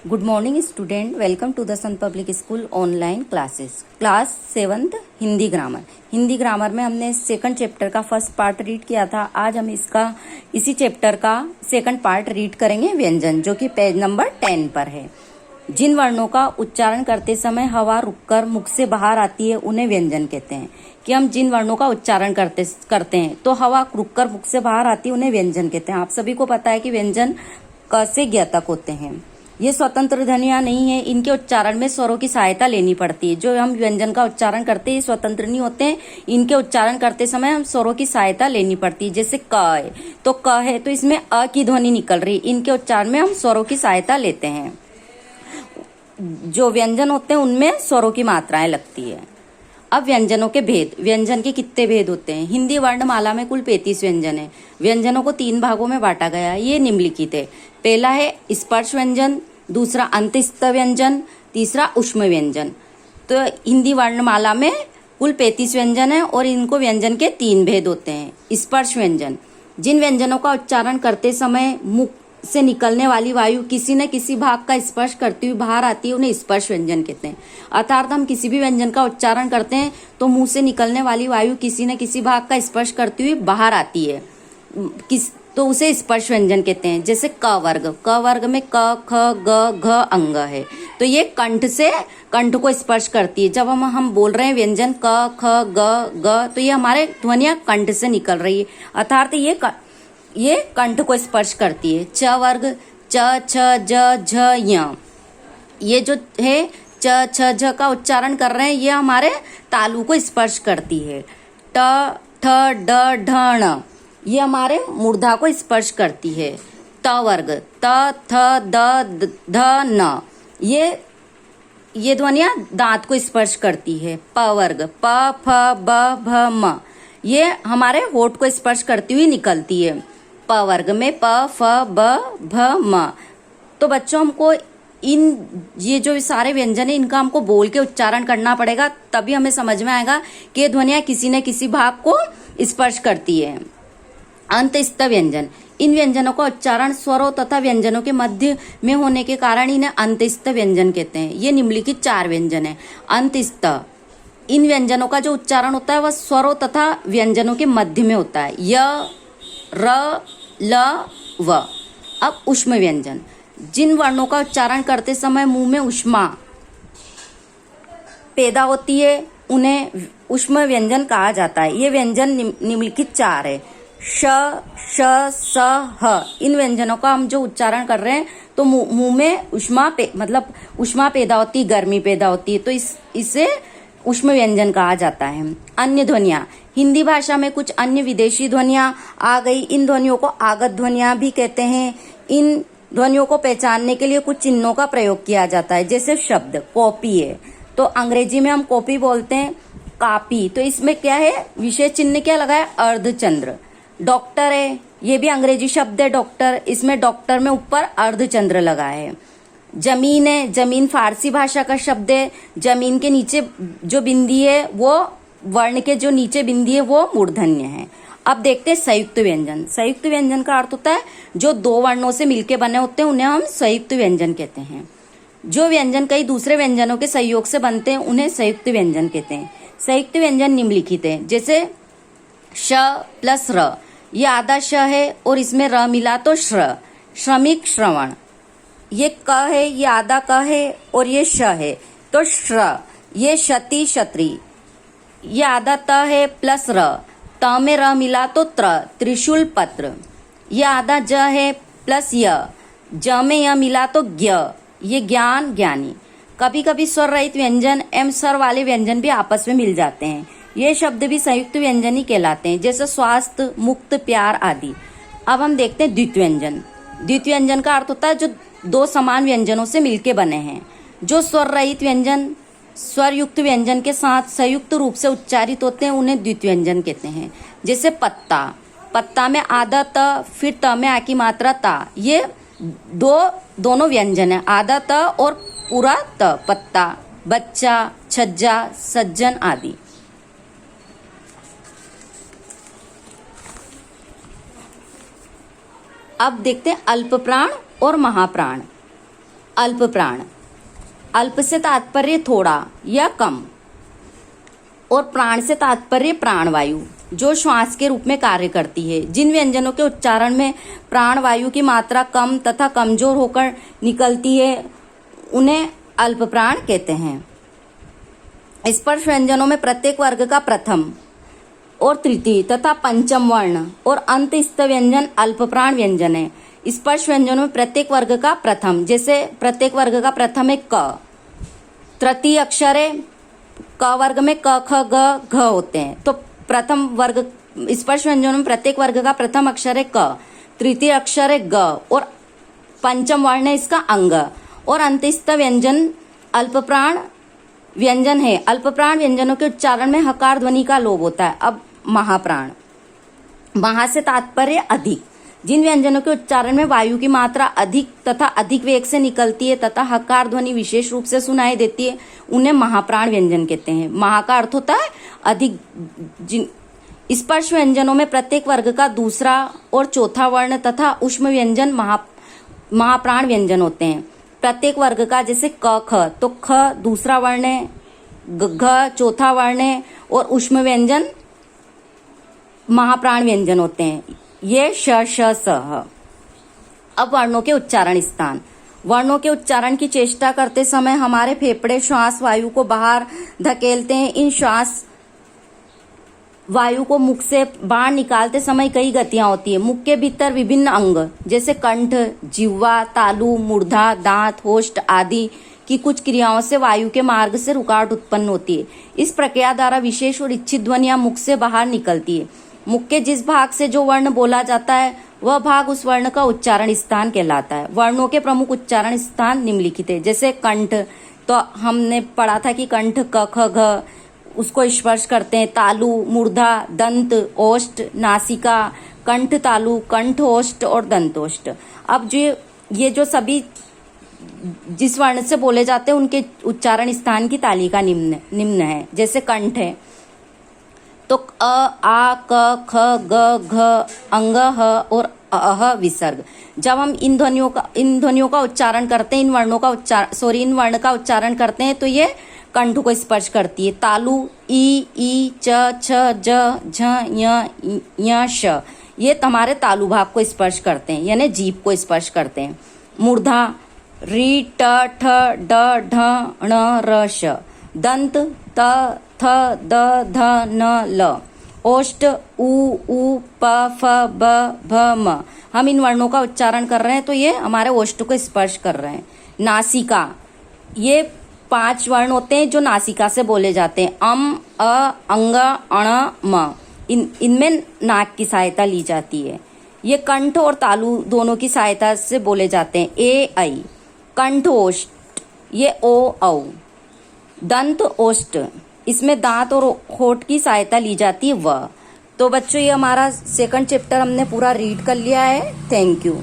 Good morning student, welcome to the Sant public school online classes. Class 7th Hindi grammar. Hindi grammar में हमने second chapter का first part read किया था। आज हम इसी चैप्टर का सेकंड पार्ट रीड करेंगे, व्यंजन, जो कि पेज नंबर 10 पर है। जिन वर्णों का उच्चारण करते समय हवा रुककर मुख से बाहर आती है उन्हें व्यंजन कहते हैं। कि हम जिन वर्णों का उच्चारण करते हैं तो हवा रुककर मुख से बाहर आती है उन्हें व्यंजन कहते हैं। आप सभी को पता है कि व्यंजन क से ज्ञ तक होते हैं। ये स्वतंत्र ध्वनियां नहीं है, इनके उच्चारण में स्वरों की सहायता लेनी पड़ती है। जो हम व्यंजन का उच्चारण करते हैं स्वतंत्र नहीं होते हैं, इनके उच्चारण करते समय हम स्वरों की सहायता लेनी पड़ती है। जैसे क है तो क है तो इसमें अ की ध्वनि निकल रही, इनके उच्चारण में हम स्वरों की सहायता लेते हैं। जो व्यंजन होते हैं उनमें स्वरों की मात्राएं लगती है। अब व्यंजनों के भेद। व्यंजन के कितने भेद होते हैं? हिंदी वर्णमाला में कुल 35 व्यंजन है। व्यंजनों को 3 भागों में बांटा गया है। ये निम्नलिखित है। पहला है स्पर्श व्यंजन, दूसरा अंतस्थ व्यंजन, तीसरा ऊष्म व्यंजन। तो हिंदी वर्णमाला में कुल 35 व्यंजन है और इनको व्यंजन के 3 भेद होते हैं। स्पर्श व्यंजन, जिन व्यंजनों का उच्चारण करते समय मुख से निकलने वाली वायु किसी न किसी भाग का स्पर्श करती हुई बाहर आती है उन्हें स्पर्श व्यंजन कहते हैं। अर्थात हम किसी भी व्यंजन का उच्चारण करते हैं तो मुंह से निकलने वाली वायु किसी न किसी भाग का स्पर्श करती हुई बाहर आती है, तो उसे स्पर्श व्यंजन कहते हैं। जैसे क वर्ग में क, ख, ग, घ अंग है, तो ये कंठ को स्पर्श करती है। जब हम बोल रहे हैं व्यंजन क, ख, ग, घ, तो ये हमारे ध्वनियां कंठ से निकल रही है, अर्थात ये कंठ को स्पर्श करती है। च वर्ग च, छ, ज, झ, य, ये जो है च, छ, झ का उच्चारण कर रहे हैं, ये हमारे तालु को स्पर्श करती है। ट, ठ, ड, ढ, ण, ये हमारे मूर्धा को स्पर्श करती है। त वर्ग त, थ, द, ध, न, ये ध्वनियां दांत को स्पर्श करती है। प वर्ग प, फ, ब, भ, म, ये हमारे होठ को स्पर्श करती हुई निकलती है। प वर्ग में प, फ, ब, भ, म। तो बच्चों हमको ये जो सारे व्यंजन है इनका हमको बोल के उच्चारण करना पड़ेगा, तभी हमें समझ में आएगा कि ये ध्वनियां किसी न किसी भाग को स्पर्श करती है। अंतस्थ व्यंजन, इन व्यंजनों का उच्चारण स्वरों तथा व्यंजनों के मध्य में होने के कारण इन्हें अंतस्थ व्यंजन कहते हैं। ये निम्नलिखित 4 व्यंजन है। अंतस्थ, इन व्यंजनों का जो उच्चारण होता है वह स्वरों तथा व्यंजनों के मध्य में होता है। य, र, ल, व। अब ऊष्म व्यंजन, जिन वर्णों का उच्चारण करते समय मुंह में ऊष्मा पैदा होती है उन्हें ऊष्म व्यंजन कहा जाता है। ये व्यंजन निम्नलिखित 4 है। श, श, स, ह। इन व्यंजनों का हम जो उच्चारण कर रहे हैं तो मुंह में ऊष्मा पैदा होती है, गर्मी पैदा होती है, तो इसे ऊष्म व्यंजन कहा जाता है। अन्य ध्वनियां, हिंदी भाषा में कुछ अन्य विदेशी ध्वनियां आ गई। इन ध्वनियों को आगत ध्वनियां भी कहते हैं। इन ध्वनियों को पहचानने के लिए कुछ चिन्हों का प्रयोग किया जाता है। जैसे शब्द कॉपी है तो अंग्रेजी में हम कॉपी बोलते हैं, कापी, तो इसमें क्या है, विशेष चिन्ह क्या लगा है, अर्धचंद्र। डॉक्टर है, ये भी अंग्रेजी शब्द है डॉक्टर, इसमें डॉक्टर में ऊपर अर्धचंद्र लगा है। जमीन है, जमीन फारसी भाषा का शब्द है, जमीन के नीचे जो बिंदी है वो वर्ण के जो नीचे बिंदी है वो मूर्धन्य है। अब देखते हैं संयुक्त व्यंजन। संयुक्त व्यंजन का अर्थ होता है जो 2 वर्णों से मिलकर बने होते हैं उन्हें हम संयुक्त व्यंजन कहते हैं। जो व्यंजन कई दूसरे व्यंजनों के सहयोग से बनते हैं उन्हें संयुक्त व्यंजन कहते हैं। संयुक्त व्यंजन निम्नलिखित है। जैसे श प्लस र, ये आधा श है और इसमें र मिला तो श्र, श्रमिक, श्रवण। ये क है, ये आधा क है और ये श है तो श्र, ये क्षति, क्षत्रि। ये आधा त है प्लस र, त में र मिला तो त्र, त्रिशूल, पत्र। ये आधा ज है प्लस य, ज में य मिला तो ज्ञ, ये ज्ञान, ज्ञानी। कभी कभी स्वर रहित व्यंजन एवं स्वर वाले व्यंजन भी आपस में मिल जाते हैं, ये शब्द भी संयुक्त व्यंजन ही कहलाते हैं। जैसे स्वास्थ्य, मुक्त, प्यार आदि। अब हम देखते हैं द्वित्व व्यंजन। द्वित्व व्यंजन का अर्थ होता है जो 2 समान व्यंजनों से मिलके बने हैं। जो स्वर रहित व्यंजन स्वर युक्त व्यंजन के साथ संयुक्त रूप से उच्चारित होते हैं उन्हें द्वित्व व्यंजन कहते हैं। जैसे पत्ता, पत्ता में आधा त फिर त में आ की मात्रा ता, ये दोनों व्यंजन है, आधा त और पूरा त। पत्ता, बच्चा, छज्जा, सज्जन आदि। अब देखते हैं अल्प प्राण और महाप्राण। अल्प प्राण। अल्प से तात्पर्य थोड़ा या कम, और प्राण से तात्पर्य प्राणवायु, जो श्वास के रूप में कार्य करती है। जिन व्यंजनों के उच्चारण में प्राणवायु की मात्रा कम तथा कमजोर होकर निकलती है उन्हें अल्प प्राण कहते हैं। स्पर्श व्यंजनों में प्रत्येक वर्ग का प्रथम और तृतीय तथा पंचम वर्ण और अंतस्थ व्यंजन अल्प प्राण व्यंजन है। स्पर्श व्यंजनों में प्रत्येक वर्ग का प्रथम, जैसे प्रत्येक वर्ग का प्रथम है क, तृतीय अक्षर है क वर्ग में क ख ग घ होते हैं। तो प्रथम वर्ग स्पर्श व्यंजनों में प्रत्येक वर्ग का प्रथम अक्षर है क, तृतीय अक्षर है ग और पंचम वर्ण है इसका अंग, और अंतस्थ व्यंजन अल्प प्राण व्यंजन है। अल्प प्राण व्यंजनों के उच्चारण में हकार ध्वनि का लोप होता है। अब महाप्राण। महा से तात्पर्य अधिक। जिन व्यंजनों के उच्चारण में वायु की मात्रा अधिक तथा अधिक वेग से निकलती है तथा हकार ध्वनि विशेष रूप से सुनाई देती है उन्हें महाप्राण व्यंजन कहते हैं। महा का अर्थ होता है अधिक। जिन स्पर्श व्यंजनों में प्रत्येक वर्ग का दूसरा और चौथा वर्ण तथा ऊष्म व्यंजन महाप्राण व्यंजन होते हैं। प्रत्येक वर्ग का, जैसे क ख, तो ख दूसरा वर्ण है, घ चौथा वर्ण है और ऊष्म व्यंजन महाप्राण व्यंजन होते हैं। ये श श स ह। अब वर्णों के उच्चारण स्थान। वर्णों के उच्चारण की चेष्टा करते समय हमारे फेफड़े श्वास वायु को बाहर धकेलते हैं। इन श्वास वायु को मुख से बाहर निकालते समय कई गतियां होती है। मुख के भीतर विभिन्न अंग जैसे कंठ, जिह्वा, तालु, मूर्धा, दांत, होष्ठ आदि की कुछ क्रियाओं से वायु के मार्ग से रुकावट उत्पन्न होती है। इस प्रक्रिया द्वारा विशेष और इच्छित ध्वनियां मुख से बाहर निकलती है। मुख के जिस भाग से जो वर्ण बोला जाता है वह भाग उस वर्ण का उच्चारण स्थान कहलाता है। वर्णों के प्रमुख उच्चारण स्थान निम्नलिखित है। जैसे कंठ, तो हमने पढ़ा था कि कंठ क ख घ उसको स्पर्श करते हैं। तालु, मूर्धा, दंत, ओष्ठ, नासिका, कंठ तालु, कंठ ओष्ठ और दंतोष्ठ। अब जो ये जो सभी जिस वर्ण से बोले जाते हैं उनके उच्चारण स्थान की तालिका निम्न है। जैसे कंठ है तो अ आ क ख ग घ अंग ह और अह विसर्ग। जब हम इन ध्वनियों का उच्चारण करते हैं, इन वर्ण का उच्चारण करते हैं तो ये कंठ को स्पर्श करती है। तालु ई च छ ज झ य श, ये हमारे तालु भाग को स्पर्श करते हैं, यानी जीभ को स्पर्श करते हैं। मूर्धा री ट ठ ड ढ ण र श। दंत त थ द ध न ल। ओष्ठ उ प फ ब भ म। हम इन वर्णों का उच्चारण कर रहे हैं तो ये हमारे ओष्ठ को स्पर्श कर रहे हैं। नासिका, ये 5 वर्ण होते हैं जो नासिका से बोले जाते हैं। अंग अण म। इनमें नाक की सहायता ली जाती है। ये कंठ और तालु दोनों की सहायता से बोले जाते हैं। ए ऐ। कंठ ओष्ठ, ये ओ औ। दंत ओष्ठ, इसमें दांत और होठ की सहायता ली जाती है व। तो बच्चों ये हमारा सेकंड चैप्टर हमने पूरा रीड कर लिया है। Thank you.